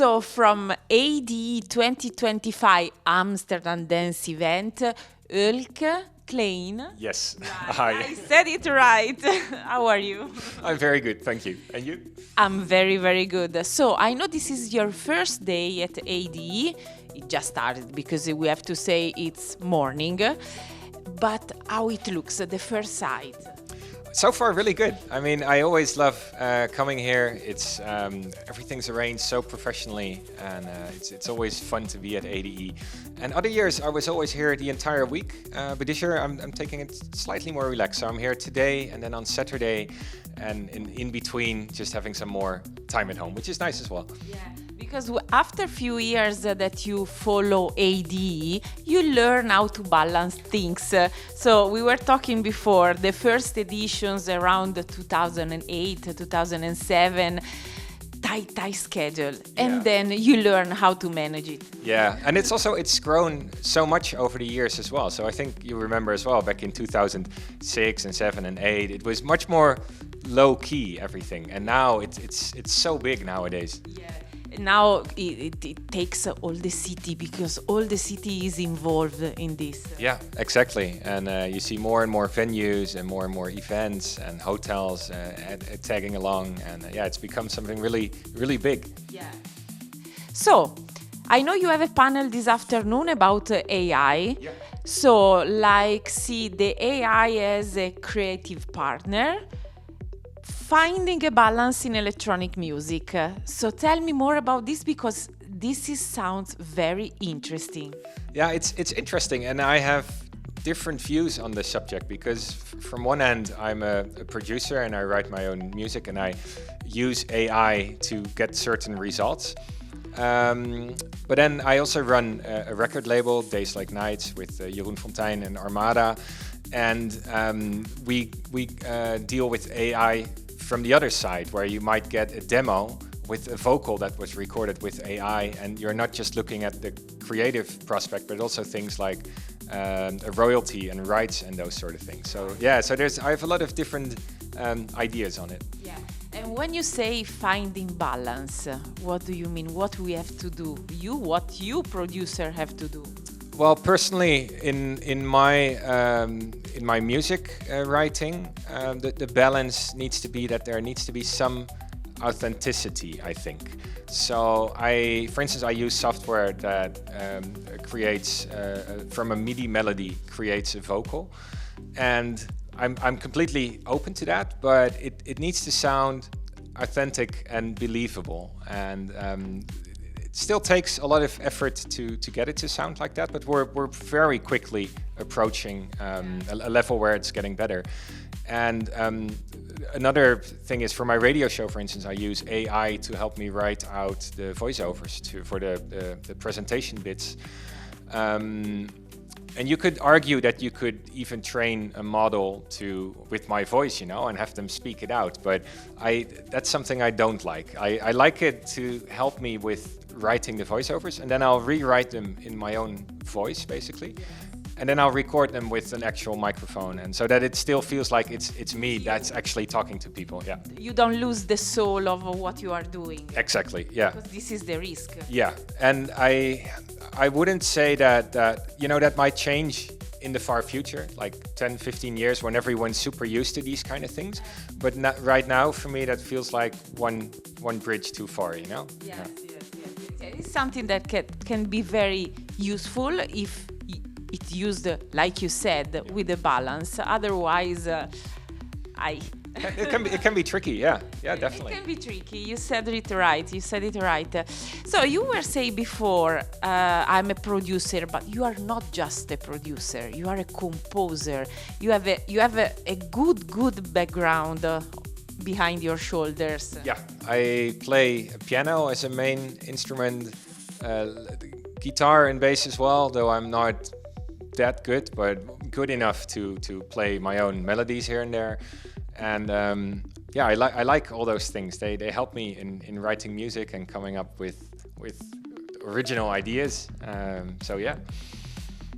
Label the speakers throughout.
Speaker 1: So from ADE 2025 Amsterdam Dance Event, Eelke Kleijn.
Speaker 2: Yes.
Speaker 1: Right,
Speaker 2: Hi.
Speaker 1: I said it right. How are you?
Speaker 2: I'm very good, thank you. And you?
Speaker 1: I'm very, very good. So I know this is your first day at ADE. It just started because we have to say it's morning. But how it looks, the first sight?
Speaker 2: So far, really good. I mean, I always love coming here. It's everything's arranged so professionally, and it's always fun to be at ADE. And other years, I was always here the entire week, but this year I'm taking it slightly more relaxed. So I'm here today, and then on Saturday, and in between, just having some more time at home, which is nice as well.
Speaker 1: Yeah. Because after a few years that you follow ADE, you learn how to balance things. So we were talking before, the first editions around 2008, 2007, tight schedule. And then you learn how to manage it.
Speaker 2: Yeah, and it's grown so much over the years as well. So I think you remember as well, back in 2006 and 7 and 8, it was much more low key, everything. And now it's so big nowadays.
Speaker 1: Yeah. Now it takes all the city because all the city is involved in this.
Speaker 2: Yeah, exactly. And you see more and more venues and more events and hotels tagging along. And yeah, it's become something really, really big.
Speaker 1: Yeah. So, I know you have a panel this afternoon about AI.
Speaker 2: Yeah.
Speaker 1: So, see the AI as a creative partner. Finding a balance in electronic music. So tell me more about this because sounds very interesting.
Speaker 2: Yeah, it's interesting, and I have different views on the subject because from one end I'm a producer and I write my own music and I use AI to get certain results. But then I also run a record label, Days Like Nights, with Jeroen Fontijn and Armada, and we deal with AI from the other side, where you might get a demo with a vocal that was recorded with AI, and you're not just looking at the creative prospect, but also things like a royalty and rights and those sort of things. So yeah, I have a lot of different ideas on it.
Speaker 1: Yeah. And when you say finding balance, what do you mean? What we have to do? What you producer have to do?
Speaker 2: Well, personally, in my music writing, the balance needs to be that there needs to be some authenticity, I think. So for instance, I use software that creates from a MIDI melody creates a vocal, and I'm completely open to that, but it needs to sound authentic and believable, and it still takes a lot of effort to get it to sound like that, but we're very quickly approaching a level where it's getting better. And another thing is, for my radio show, for instance, I use AI to help me write out the voiceovers for the presentation bits. And you could argue that you could even train a model with my voice, and have them speak it out. But that's something I don't like. I like it to help me with writing the voiceovers, and then I'll rewrite them in my own voice, basically. And then I'll record them with an actual microphone, and so that it still feels like it's me that's actually talking to people. Yeah.
Speaker 1: You don't lose the soul of what you are doing.
Speaker 2: Exactly. Yeah.
Speaker 1: Because this is the risk.
Speaker 2: Yeah, and I wouldn't say that might change in the far future, like 10, 15 years, when everyone's super used to these kind of things. But right now, for me, that feels like one bridge too far.
Speaker 1: Yes. It's something that can be very useful if it used, like you said, with a balance. Otherwise,
Speaker 2: It can be tricky, yeah, definitely.
Speaker 1: It can be tricky. You said it right. So you were saying before, I'm a producer, but you are not just a producer. You are a composer. You have a good background behind your shoulders.
Speaker 2: Yeah, I play piano as a main instrument, guitar and bass as well, though I'm not that good, but good enough to play my own melodies here and there. And I like all those things. They help me in writing music and coming up with original ideas. So yeah.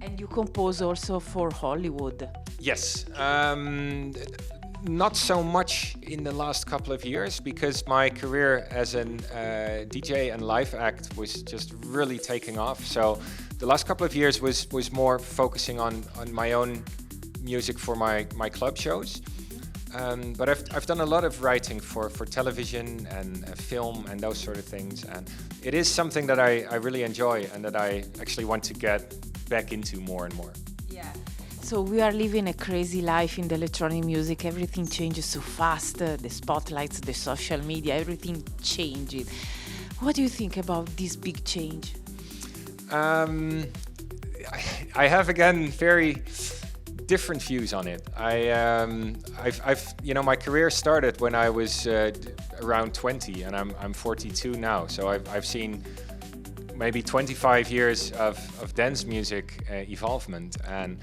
Speaker 1: And you compose also for Hollywood.
Speaker 2: Yes. Not so much in the last couple of years, because my career as an DJ and live act was just really taking off. So the last couple of years was more focusing on my own music for my club shows. But I've done a lot of writing for television and film and those sort of things, and it is something that I really enjoy and that I actually want to get back into more and more.
Speaker 1: Yeah. So we are living a crazy life in the electronic music. Everything changes so fast. The spotlights, the social media, everything changes. What do you think about this big change?
Speaker 2: I have again very different views on it. I've my career started when I was around 20, and I'm 42 now. So I've seen maybe 25 years of dance music evolvement, and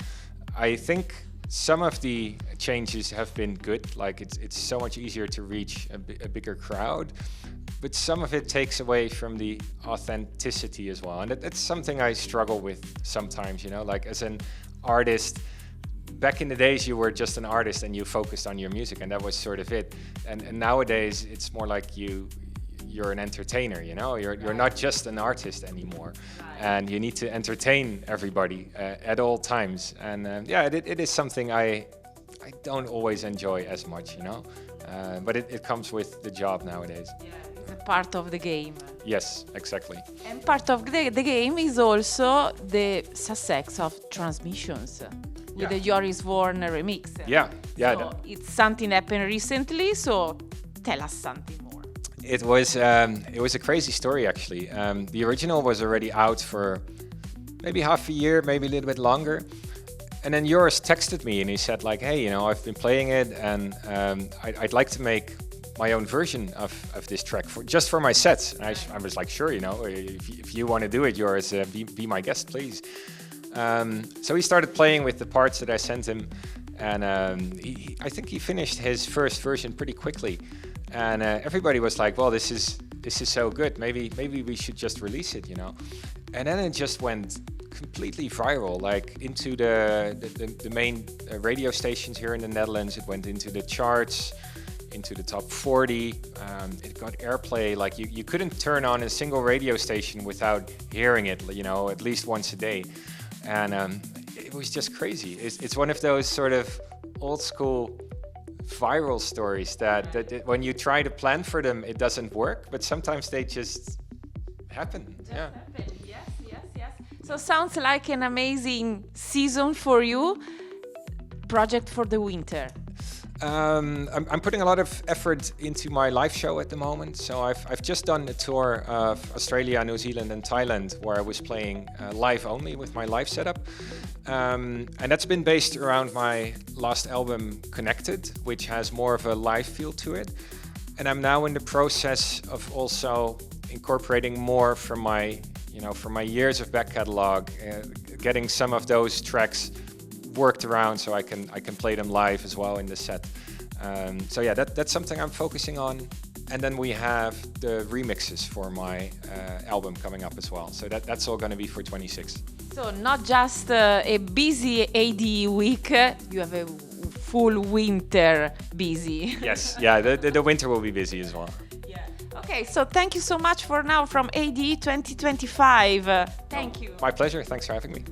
Speaker 2: I think some of the changes have been good. Like it's so much easier to reach a bigger crowd, but some of it takes away from the authenticity as well, and that's something I struggle with sometimes. Like as an artist, back in the days you were just an artist and you focused on your music, and that was sort of it. And nowadays it's more like you're an entertainer. You're not just an artist anymore, and you need to entertain everybody at all times. And it is something I don't always enjoy as much, but it comes with the job nowadays.
Speaker 1: Yeah, it's a part of the game.
Speaker 2: Yes, exactly.
Speaker 1: And part of the game is also the success of transmissions with the Joris Warner remix.
Speaker 2: Yeah.
Speaker 1: So it's something happened recently, so tell us something more.
Speaker 2: It was a crazy story, actually. The original was already out for maybe half a year, maybe a little bit longer. And then Joris texted me and he said, like, hey, I've been playing it, and I'd like to make my own version of this track just for my sets. And I was like, sure, if you want to do it, Joris, be my guest, please. So he started playing with the parts that I sent him, and I think he finished his first version pretty quickly. And everybody was like, well, this is so good. Maybe we should just release it, And then it just went completely viral, like into the main radio stations here in the Netherlands. It went into the charts, into the top 40. It got airplay. Like you couldn't turn on a single radio station without hearing it, at least once a day. And it was just crazy. It's one of those sort of old school viral stories that when you try to plan for them, it doesn't work, but sometimes they just happen.
Speaker 1: Happen. Yes. So sounds like an amazing season for you. Project for the winter.
Speaker 2: I'm putting a lot of effort into my live show at the moment. So I've just done a tour of Australia, New Zealand and Thailand, where I was playing live only with my live setup. And that's been based around my last album, Connected, which has more of a live feel to it. And I'm now in the process of also incorporating more from my years of back catalog, getting some of those tracks worked around so I can play them live as well in the set. So that's something I'm focusing on. And then we have the remixes for my album coming up as well. So that's all going to be for 26.
Speaker 1: So not just a busy ADE week, you have a full winter busy.
Speaker 2: Yes, the winter will be busy as well.
Speaker 1: Yeah. Okay, so thank you so much for now from ADE 2025. Thank you.
Speaker 2: My pleasure. Thanks for having me.